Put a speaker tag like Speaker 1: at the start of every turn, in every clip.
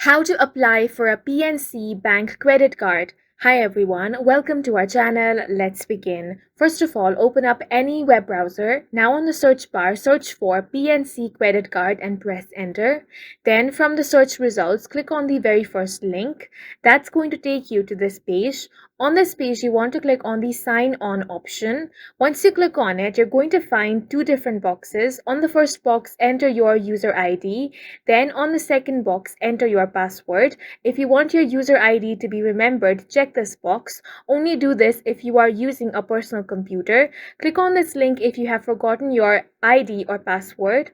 Speaker 1: How to apply for a PNC Bank Credit Card. Hi everyone, welcome to our channel. Let's begin. First of all, open up any web browser. Now on the search bar, search for PNC Credit Card and press enter. Then from the search results, click on the very first link. That's going to take you to this page. On this page, you want to click on the sign on option. Once you click on it, you're going to find two different boxes. On the first box, enter your user ID. Then on the second box, enter your password. If you want your user ID to be remembered, check this box. Only do this if you are using a personal computer. Click on this link if you have forgotten your ID or password.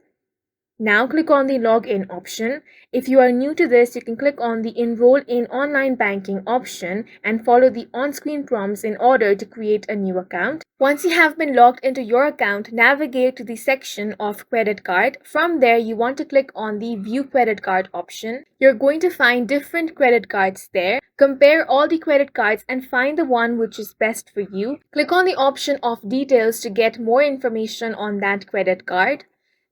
Speaker 1: Now click on the login option. If you are new to this, you can click on the enroll in online banking option and follow the on-screen prompts in order to create a new account. Once you have been logged into your account, navigate to the section of credit card. From there, you want to click on the view credit card option. You're going to find different credit cards there. Compare all the credit cards and find the one which is best for you. Click on the option of details to get more information on that credit card.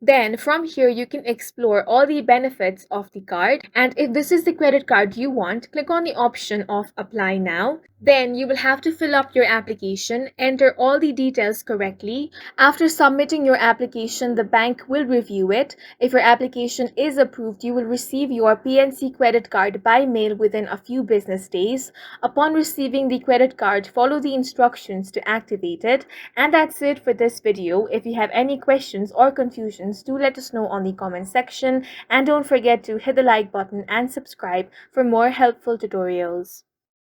Speaker 1: Then from here you can explore all the benefits of the card, and if this is the credit card you want, click on the option of apply now. Then you will have to fill up your application, enter all the details correctly. After submitting your application, the bank will review it. If your application is approved, you will receive your PNC credit card by mail within a few business days. Upon receiving the credit card, follow the instructions to activate it. And that's it for this video. If you have any questions or confusions, do let us know on the comment section, and don't forget to hit the like button and subscribe for more helpful tutorials.